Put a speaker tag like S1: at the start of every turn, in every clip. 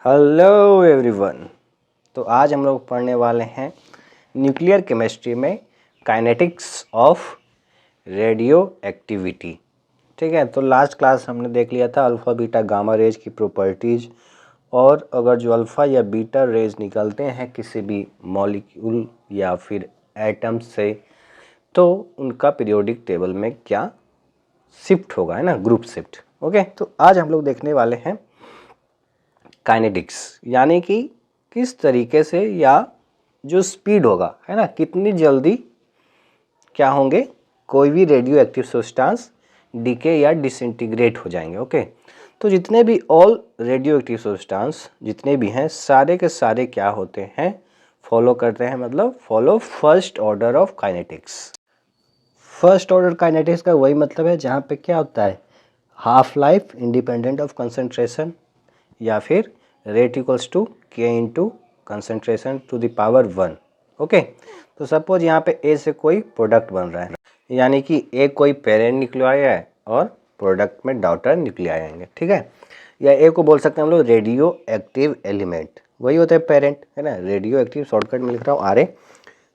S1: Hello everyone. तो आज हम लोग पढ़ने वाले हैं न्यूक्लियर केमिस्ट्री में काइनेटिक्स ऑफ रेडियो एक्टिविटी। ठीक है, तो लास्ट क्लास हमने देख लिया था अल्फ़ा बीटा गामा रेज की प्रॉपर्टीज़, और अगर जो अल्फ़ा या बीटा रेज निकलते हैं किसी भी मॉलिक्यूल या फिर एटम से तो उनका पीरियोडिक टेबल में क्या शिफ्ट होगा, है ना, ग्रुप शिफ्ट। ओके, तो आज हम लोग देखने वाले हैं काइनेटिक्स, यानी कि किस तरीके से या जो स्पीड होगा, है ना, कितनी जल्दी क्या होंगे कोई भी रेडियो एक्टिव सब्सटेंस डीके या डिसइंटीग्रेट हो जाएंगे। ओके, तो जितने भी ऑल रेडियो एक्टिव सब्सटेंस जितने भी हैं सारे के सारे क्या होते हैं, फॉलो करते हैं, मतलब follow first order of kinetics. First order kinetics का वही मतलब है जहाँ पे क्या होता है, half life independent of concentration, या फिर rate equals to k into concentration to the power 1। Okay, तो सपोज यहाँ पे ए से कोई प्रोडक्ट बन रहा है, यानी कि ए कोई पेरेंट न्यूक्लियाई है और प्रोडक्ट में डॉटर न्यूक्लियाई आएंगे। ठीक है, या ए को बोल सकते हैं हम लोग रेडियो एक्टिव एलिमेंट, वही होता है पेरेंट, है ना। रेडियो एक्टिव शॉर्टकट में लिख रहा हूँ R A.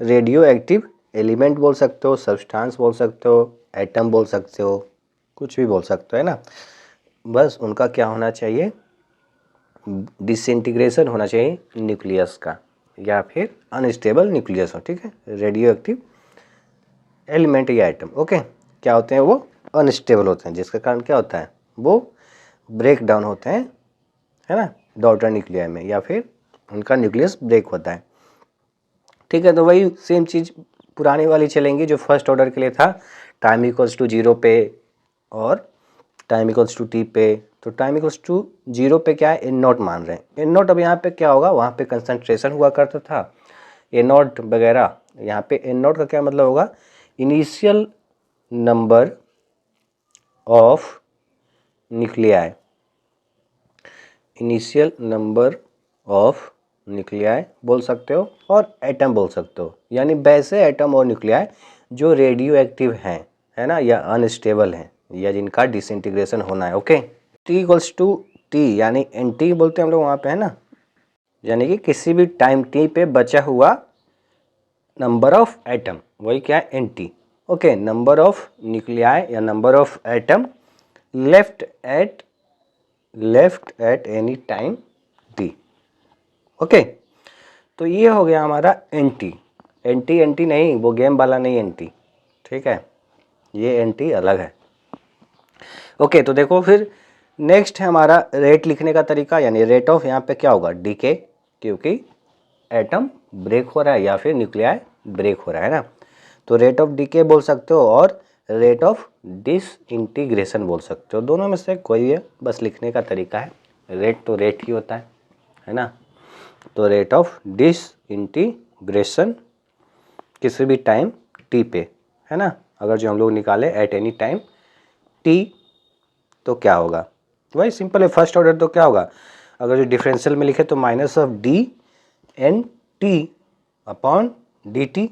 S1: Radioactive element बोल सकते हो, सब्सटेंस बोल सकते हो, एटम बोल सकते हो, कुछ भी बोल सकते हो, है ना। बस उनका क्या होना चाहिए, डिसइंटीग्रेशन होना चाहिए न्यूक्लियस का, या फिर अनस्टेबल न्यूक्लियस हो। ठीक है, रेडियो एक्टिव एलिमेंट या एटम, ओके, क्या होते हैं, वो अनस्टेबल होते हैं, जिसके कारण क्या होता है, वो ब्रेक डाउन होते हैं, है ना, डॉटर न्यूक्लियाई में, या फिर उनका न्यूक्लियस ब्रेक होता है। ठीक है, तो वही सेम चीज़ पुरानी वाली चलेंगी जो फर्स्ट ऑर्डर के लिए था, टाइम इक्वल्स टू 0 पे और टाइम इक्वल्स टू टी पे। तो टाइम इक्वल्स टू 0 पे क्या है, एन नॉट मान रहे हैं। एन नॉट अब यहाँ पे क्या होगा, वहाँ पे कंसंट्रेशन हुआ करता था, ए नॉट वगैरह। यहाँ पे एन नॉट का क्या मतलब होगा, initial number of nuclei, initial number of nuclei बोल सकते हो, और एटम बोल सकते हो, यानी वैसे एटम और न्यूक्लियाई जो रेडियो एक्टिव हैं, है ना, या अनस्टेबल हैं, या जिनका डिसइंटीग्रेशन होना है। Okay, t equals to t, यानी एन टी बोलते हैं हम लोग वहाँ पे, है ना, यानी कि किसी भी टाइम टी पे बचा हुआ नंबर ऑफ एटम, वही क्या है, N T. Okay, number of nuclei या number of atom left at any time T. Okay, तो ये हो गया हमारा एन टी। एन टी नहीं, वो गेम वाला नहीं एन टी, ठीक है, ये एन टी अलग है। ओके, तो देखो फिर नेक्स्ट है हमारा रेट लिखने का तरीका, यानी रेट ऑफ यहाँ पे क्या होगा, डीके, क्योंकि एटम ब्रेक हो रहा है या फिर न्यूक्लियाई ब्रेक हो रहा है ना, तो रेट ऑफ डीके बोल सकते हो, और रेट ऑफ डिसइंटीग्रेशन बोल सकते हो, दोनों में से कोई है, बस लिखने का तरीका है। रेट तो रेट ही होता है ना। तो रेट ऑफ डिसइंटीग्रेशन किसी भी टाइम टी पे, है ना, अगर जो हम लोग निकाले एट एनी टाइम टी, तो क्या होगा, वही सिंपल है, फर्स्ट ऑर्डर। तो क्या होगा, अगर जो डिफरेंशियल में लिखे तो minus of d N T upon d t,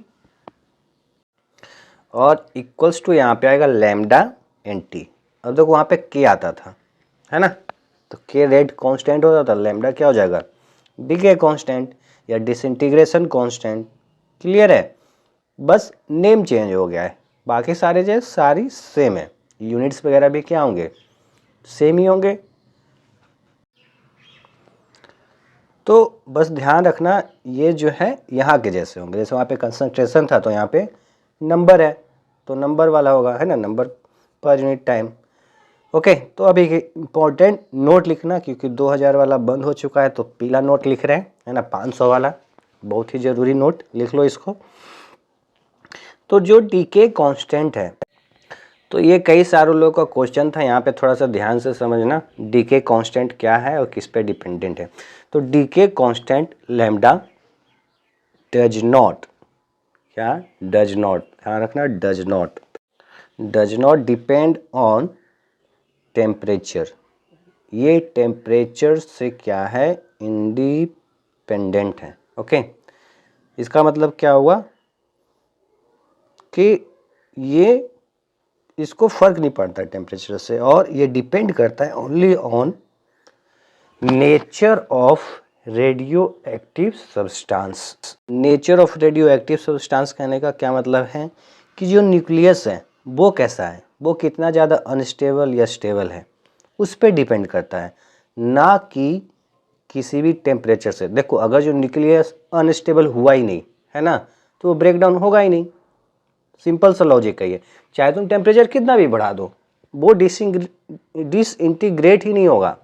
S1: और इक्वल्स टू यहाँ पे आएगा लैम्डा एन टी। अब देखो वहाँ पे के आता था, है ना, तो के रेट कांस्टेंट होता था, लैम्डा क्या हो जाएगा, डीके कांस्टेंट या डिसइंटीग्रेशन कांस्टेंट। क्लियर है, बस नेम चेंज हो गया है, बाकी सारे जो सारी सेम है, यूनिट्स वगैरह भी क्या होंगे, सेम ही होंगे। तो बस ध्यान रखना ये जो है यहाँ के जैसे होंगे, जैसे वहाँ पे कंसंट्रेशन था तो यहाँ पे नंबर है तो नंबर वाला होगा, है ना, number per unit time. Okay, तो अभी इम्पोर्टेंट नोट लिखना, क्योंकि 2000 वाला बंद हो चुका है तो पीला नोट लिख रहे हैं, है ना, 500 वाला बहुत ही ज़रूरी नोट, लिख लो इसको। तो जो डीके कांस्टेंट है, तो ये कई सारे लोगों का क्वेश्चन था, यहाँ पे थोड़ा सा ध्यान से समझना, डीके कांस्टेंट क्या है और किस पे डिपेंडेंट है। तो decay constant lambda does not, क्या डज नॉट, ध्यान रखना, does not depend on temperature, ये टेम्परेचर से क्या है, इंडिपेंडेंट है। ओके, इसका मतलब क्या हुआ कि ये इसको फ़र्क नहीं पड़ता टेम्परेचर से, और ये डिपेंड करता है only on nature of radio active substance. Nature of radio active substance कहने का क्या मतलब है कि जो न्यूक्लियस है वो कैसा है, वो कितना ज़्यादा अनस्टेबल या स्टेबल है, उस पर डिपेंड करता है, ना कि किसी भी टेम्परेचर से। देखो अगर जो न्यूक्लियस अनस्टेबल हुआ ही नहीं है ना, तो वो ब्रेक डाउन होगा ही नहीं। सिंपल सा लॉजिक है ये। चाहे तुम टेम्परेचर कितना भी बढ़ा दो, वो डिसइंटीग्रेट ही नहीं होगा।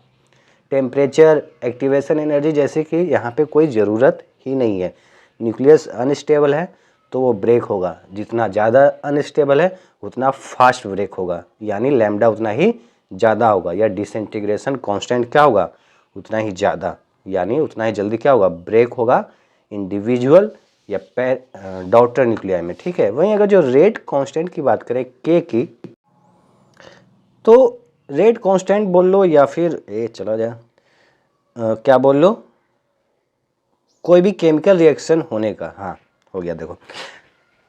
S1: टेम्परेचर, एक्टिवेशन एनर्जी जैसे कि यहाँ पे कोई ज़रूरत ही नहीं है। न्यूक्लियस अनस्टेबल है तो वो ब्रेक होगा, जितना ज़्यादा अनस्टेबल है उतना फास्ट ब्रेक होगा, यानी लैम्डा उतना ही ज़्यादा होगा, या डिसइंटीग्रेशन कांस्टेंट क्या होगा, उतना ही ज़्यादा, यानी उतना ही जल्दी क्या होगा, ब्रेक होगा इंडिविजुअल या डॉटर न्यूक्लियाई में। ठीक है। वहीं अगर जो रेट कांस्टेंट की बात करें के की, तो रेट कांस्टेंट बोल लो या फिर चला जाए क्या बोल लो, कोई भी केमिकल रिएक्शन होने का, हाँ हो गया। देखो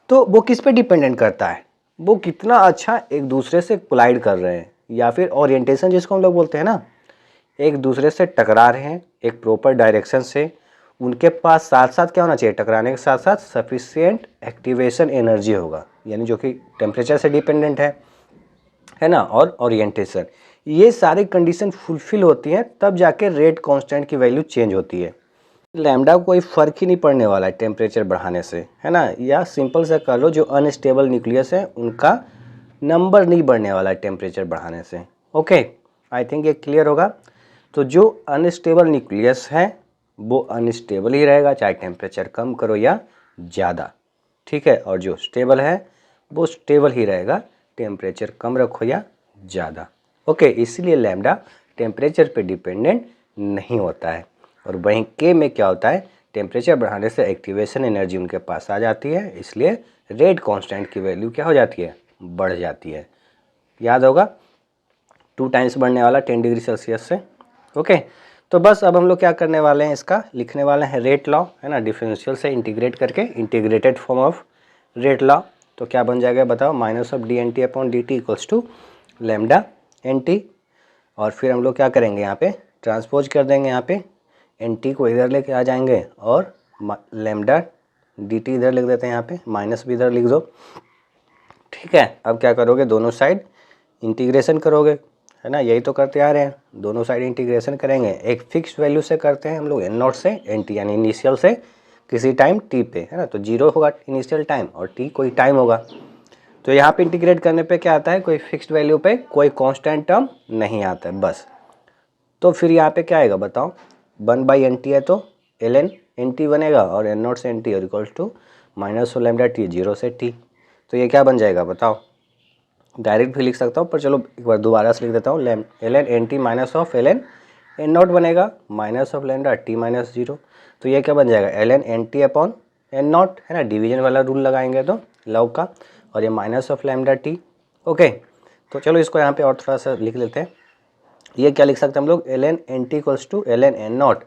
S1: तो वो किस पे डिपेंडेंट करता है, वो कितना अच्छा एक दूसरे से कोलाइड कर रहे हैं, या फिर ओरिएंटेशन जिसको हम लोग बोलते हैं ना, एक दूसरे से टकरा रहे हैं एक प्रॉपर डायरेक्शन से। उनके पास साथ साथ क्या होना चाहिए, टकराने के साथ साथ सफिशिएंट एक्टिवेशन एनर्जी होगा, यानी जो कि टेम्परेचर से डिपेंडेंट है ना, और ओरिएंटेशन। ये सारी कंडीशन फुलफिल होती हैं तब जाके रेट कांस्टेंट की वैल्यू चेंज होती है। लैम्डा को कोई फ़र्क ही नहीं पड़ने वाला है टेम्परेचर बढ़ाने से, है ना, या सिंपल से कर लो जो अनस्टेबल न्यूक्लियस है उनका नंबर नहीं बढ़ने वाला है टेम्परेचर बढ़ाने से। ओके, आई थिंक ये क्लियर होगा। तो जो अनस्टेबल न्यूक्लियस है वो अनस्टेबल ही रहेगा, चाहे टेम्परेचर कम करो या ज़्यादा। ठीक है। और जो स्टेबल है वो स्टेबल ही रहेगा, टेम्परेचर कम रखो या ज़्यादा। ओके, इसीलिए लैम्डा टेम्परेचर पे डिपेंडेंट नहीं होता है। और वहीं के में क्या होता है, टेम्परेचर बढ़ाने से एक्टिवेशन एनर्जी उनके पास आ जाती है, इसलिए रेट कांस्टेंट की वैल्यू क्या हो जाती है, बढ़ जाती है। याद होगा 2 टाइम्स बढ़ने वाला 10 डिग्री सेल्सियस से। ओके, तो बस अब हम लोग क्या करने वाले हैं, इसका लिखने वाले हैं रेट लॉ, है ना, डिफरेंशियल से इंटीग्रेट करके, integrated form of rate law. तो क्या बन जाएगा बताओ, minus of d N T upon d t equals to lambda N t. और फिर हम लोग क्या करेंगे, यहाँ पे ट्रांसपोज कर देंगे, यहाँ पे एन टी को इधर लेके आ जाएंगे और लैम्डा डी टी इधर लिख देते हैं, यहाँ पे माइनस भी इधर लिख दो। ठीक है। अब क्या करोगे, दोनों साइड इंटीग्रेशन करोगे, है ना, यही तो करते आ रहे हैं, दोनों साइड इंटीग्रेशन करेंगे। एक फिक्स्ड वैल्यू से करते हैं हम लोग, एन नॉट से एन टी, यानी इनिशियल से किसी टाइम टी पे, है ना, तो 0 होगा इनिशियल टाइम और टी कोई टाइम होगा। तो यहाँ पे इंटीग्रेट करने पे क्या आता है, कोई फिक्स्ड वैल्यू पे कोई कांस्टेंट टर्म नहीं आता है बस। तो फिर यहाँ पे क्या आएगा बताओ, 1/nt है तो ln nt बनेगा, और n नॉट से nt और equals to minus lambda t, 0 से t। तो ये क्या बन जाएगा बताओ, डायरेक्ट भी लिख सकता हूँ पर चलो एक बार दोबारा से लिख देता हूँ, ln nt minus of ln n nought बनेगा minus of lambda t minus 0। तो ये क्या बन जाएगा, ln nt upon n nought, है ना, डिवीजन वाला रूल लगाएंगे तो लॉग का, और ये minus of lambda t। Okay, तो चलो इसको यहाँ पे और थोड़ा सा लिख लेते हैं। ये क्या लिख सकते हैं हम लोग, ln nt equals to ln n naught,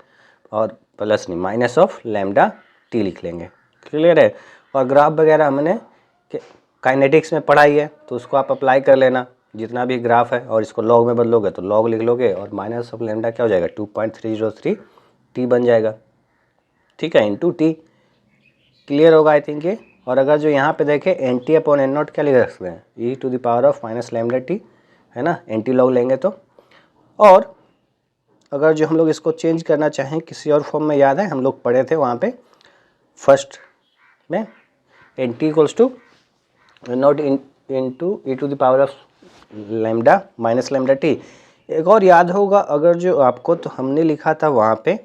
S1: और प्लस नहीं माइनस ऑफ लैम्डा t लिख लेंगे। क्लियर है। और ग्राफ वगैरह हमने काइनेटिक्स में पढ़ाई है तो उसको आप अप्लाई कर लेना, जितना भी ग्राफ है, और इसको लॉग में बदलोगे तो लॉग लिख लोगे, और माइनस ऑफ लैम्डा क्या हो जाएगा, 2.303 t बन जाएगा। ठीक है, इंटू टी। क्लियर होगा आई थिंक ये। और अगर जो यहाँ पे देखें N T upon N nought क्या लिख सकते हैं, E to the power of minus lambda T, है ना, एन टी लॉग लेंगे तो। और अगर जो हम लोग इसको चेंज करना चाहें किसी और फॉर्म में, याद है हम लोग पढ़े थे वहाँ पे फर्स्ट में, N T equals to naught into e to the power of lambda minus lambda t. एक और याद होगा अगर जो आपको, तो हमने लिखा था वहाँ पे,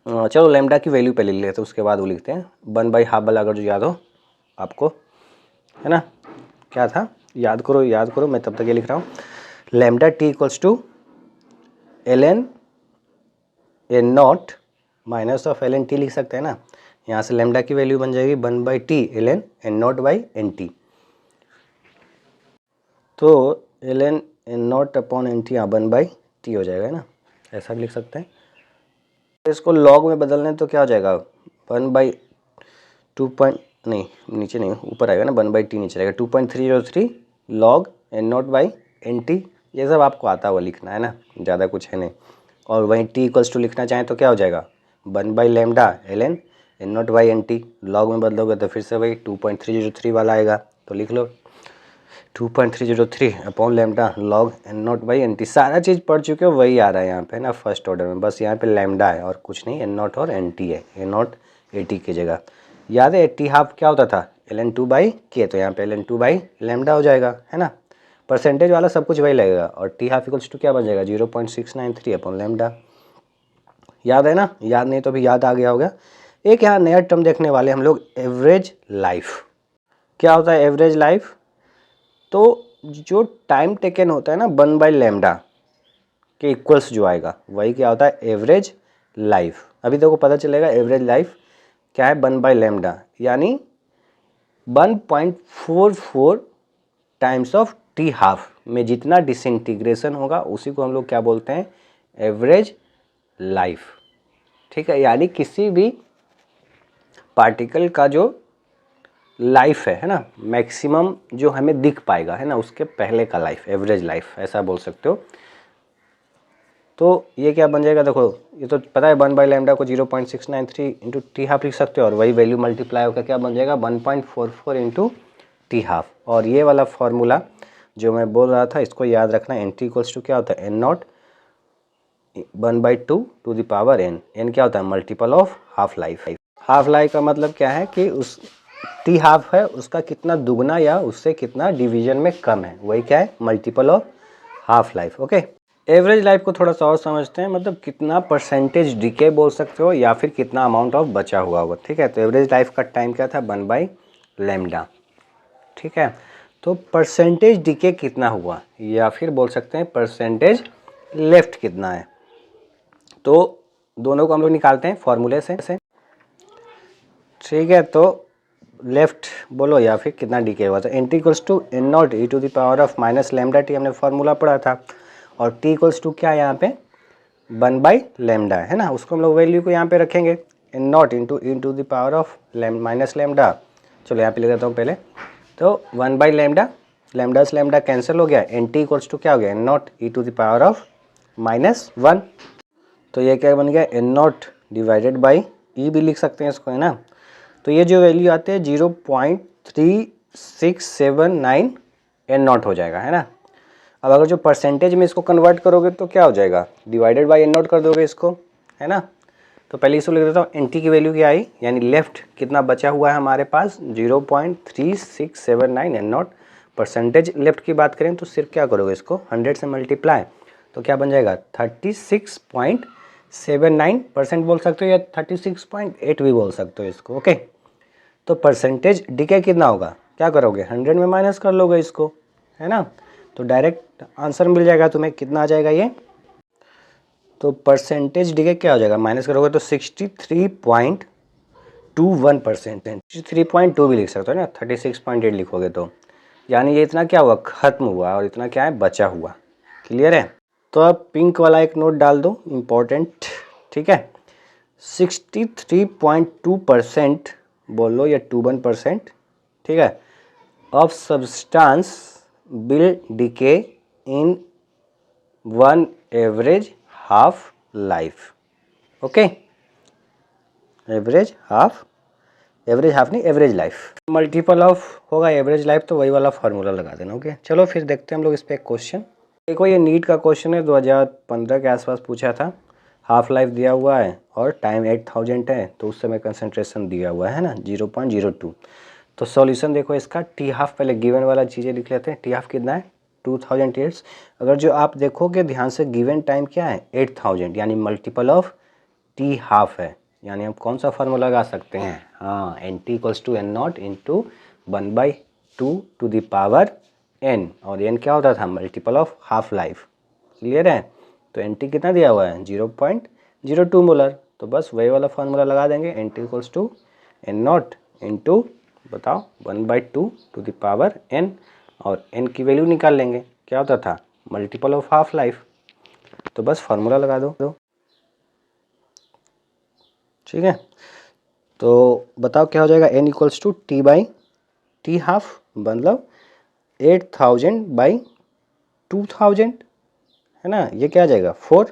S1: चलो लैम्डा की वैल्यू पहले लिख लेते हैं उसके बाद वो लिखते हैं, 1/2 वाला अगर जो याद हो आपको, है ना, क्या था, याद करो मैं तब तक ये लिख रहा हूँ, lambda t equals to ln n naught minus of ln t लिख सकते हैं ना, यहाँ से लैम्डा की वैल्यू बन जाएगी 1/t ln n naught by N t. तो ln n naught upon N t 1/t हो जाएगा, है ना, ऐसा भी लिख सकते हैं। इसको लॉग में बदलने तो क्या हो जाएगा, 1/2 नहीं नीचे नहीं ऊपर आएगा ना, 1/t नीचे रहेगा, 2.303 log n naught by N t. ये सब आपको आता हुआ लिखना है ना, ज़्यादा कुछ है नहीं। और वहीं टी इक्वल्स टू लिखना चाहें तो क्या हो जाएगा 1/λ ln n0/nt। लॉग में बदलोगे तो फिर से वही 2.303 वाला आएगा, तो लिख लो 2.303 अपॉन लैम्डा लॉग n0/nt। सारा चीज़ पढ़ चुके हो, वही आ रहा है यहाँ पे ना फर्स्ट ऑर्डर में, बस यहाँ पे लैम्डा है और कुछ नहीं, n0 और nt है, a0 at की जगह। याद है t हाफ क्या होता था ln2/k, तो यहाँ पे ln2/λ हो जाएगा, है ना। परसेंटेज वाला सब कुछ वही लगेगा और t हाफ इक्वल्स टू क्या बन जाएगा 0.693 अपॉन लैम्डा। याद है ना, याद नहीं तो भी याद आ गया होगा। एक यहाँ नया टर्म देखने वाले हम लोग, एवरेज लाइफ। क्या होता है एवरेज लाइफ? तो जो टाइम टेकन होता है ना 1/λ के इक्वल्स जो आएगा वही क्या होता है एवरेज लाइफ। अभी देखो पता चलेगा एवरेज लाइफ क्या है 1/λ, यानी 1.44 टाइम्स ऑफ टी हाफ में जितना डिसइंटीग्रेशन होगा उसी को हम लोग क्या बोलते हैं एवरेज लाइफ। ठीक है, यानी किसी भी पार्टिकल का जो लाइफ है ना, मैक्सिमम जो हमें दिख पाएगा, है ना, उसके पहले का लाइफ, एवरेज लाइफ ऐसा बोल सकते हो। तो ये क्या बन जाएगा, देखो ये तो पता है 1/λ को 0.693 इंटू टी हाफ लिख सकते हो और वही वैल्यू मल्टीप्लाई होकर क्या बन जाएगा 1.44 इंटू टी हाफ। और ये वाला फॉर्मूला जो मैं बोल रहा था इसको याद रखना, एन टी इक्वल्स टू क्या होता है n0 1/2 to the power n। n क्या होता है multiple of half life. Half life का मतलब क्या है कि उस टी हाफ है उसका कितना दुगना या उससे कितना डिवीजन में कम है, वही क्या है multiple of half life. Okay, average life को थोड़ा सा और समझते हैं, मतलब कितना परसेंटेज डिके बोल सकते हो या फिर कितना अमाउंट ऑफ बचा हुआ होगा। ठीक है, तो एवरेज लाइफ का टाइम क्या था 1/λ। ठीक है, तो परसेंटेज डिके कितना हुआ या फिर बोल सकते हैं परसेंटेज लेफ्ट कितना है, तो दोनों को हम लोग निकालते हैं फॉर्मूले से। ठीक है, तो लेफ्ट बोलो या फिर कितना डीके हुआ, तो N T equals to n0 e to the power of -λ t हमने फॉर्मूला पढ़ा था, और t इक्वल्स टू क्या है यहाँ पे 1/λ है ना, उसको हम लोग वैल्यू को यहाँ पे रखेंगे n0 into e to the power of -λ। चलो यहाँ पे लिख देता हूँ पहले, तो 1/λ, लैम्डा से लैम्डा कैंसिल हो गया, एन टी इक्वल्स टू क्या हो गया n0 e to the power of -1। तो ये क्या बन गया n0 डिवाइडेड बाई ई भी लिख सकते हैं इसको, है ना। तो ये जो वैल्यू आते हैं 0.3679 n0 हो जाएगा, है ना। अब अगर जो परसेंटेज में इसको कन्वर्ट करोगे तो क्या हो जाएगा डिवाइडेड बाई n0 कर दोगे इसको, है ना। तो पहले इसको लिख देता हूँ, एन टी की वैल्यू क्या आई, यानी लेफ्ट कितना बचा हुआ है हमारे पास 0.3679 n0। परसेंटेज लेफ्ट की बात करें तो सिर्फ क्या करोगे इसको 100 से मल्टीप्लाई, तो क्या बन जाएगा 36.79% बोल सकते हो या 36.8 भी बोल सकते हो इसको। ओके, तो परसेंटेज डीके कितना होगा, क्या करोगे 100 में माइनस कर लोगे इसको, है ना। तो डायरेक्ट आंसर मिल जाएगा तुम्हें, कितना आ जाएगा ये, तो परसेंटेज डीके क्या हो जाएगा, माइनस करोगे तो 63.21%। 63.2 भी लिख सकते हो ना, 36.8 लिखोगे तो, यानी ये इतना क्या हुआ खत्म हुआ और इतना क्या है बचा हुआ। क्लियर है, तो अब पिंक वाला एक नोट डाल दो इम्पोर्टेंट। ठीक है, 63.2% बोल लो या 21%, ठीक है, of substance will decay in 1 average half life. Okay, average half नहीं एवरेज लाइफ, मल्टीपल ऑफ होगा एवरेज लाइफ, तो वही वाला फार्मूला लगा देना। ओके, चलो फिर देखते हैं हम लोग इस पर एक क्वेश्चन। देखो ये नीट का क्वेश्चन है, 2015 के आसपास पूछा था। हाफ लाइफ दिया हुआ है और टाइम 8000 है, तो उस समय कंसंट्रेशन दिया हुआ है ना 0.02। तो सॉल्यूशन देखो इसका, टी हाफ पहले गिवन वाला चीज़ें लिख लेते हैं। टी हाफ कितना है 2000 ईयर्स। अगर जो आप देखोगे ध्यान से गिवन टाइम क्या है 8000, यानी मल्टीपल ऑफ टी हाफ है, यानी हम कौन सा फार्मूला लगा सकते हैं, हाँ N T equals to n0 into 1/2 to the power n, और n क्या होता था multiple of half life. Clear है, तो एन टी कितना दिया हुआ है 0.02 मोलर, तो बस वही वाला फार्मूला लगा देंगे, N T equals to n0 into बताओ 1/2 टू द पावर n, और n की वैल्यू निकाल लेंगे, क्या होता था मल्टीपल ऑफ हाफ लाइफ, तो बस फार्मूला लगा दो। ठीक है, तो बताओ क्या हो जाएगा, n equals to t by t half, मतलब 8000 बाई 2000, है ना, ये क्या आ जाएगा 4।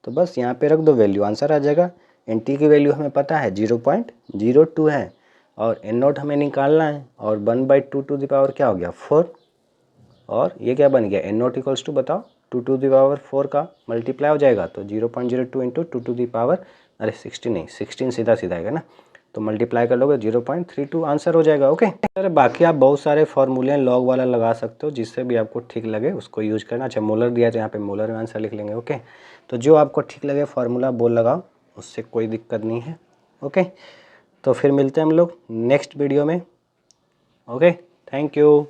S1: तो बस यहाँ पे रख दो वैल्यू, आंसर आ जाएगा। एन टी की वैल्यू हमें पता है 0.02 है और एन नॉट हमें निकालना है, और 1/2 टू द पावर क्या हो गया 4, और ये क्या बन गया एन नॉट इक्वल्स टू बताओ 2 टू द पावर 4 का मल्टीप्लाई हो जाएगा तो 0.02 इंटू 2 टू द पावर, अरे 16 नहीं 16 सीधा सीधा आएगा ना, तो मल्टीप्लाई कर लोगे 0.32 आंसर हो जाएगा। ओके अरे बाकी आप बहुत सारे फॉर्मूले हैं लॉग वाला लगा सकते हो, जिससे भी आपको ठीक लगे उसको यूज करना। अच्छा मोलर दिया तो यहाँ पे मोलर में आंसर लिख लेंगे। ओके तो जो आपको ठीक लगे फार्मूला बोल लगाओ, उससे कोई दिक्कत नहीं है। ओके तो फिर मिलते हैं हम लोग नेक्स्ट वीडियो में। Okay thank you.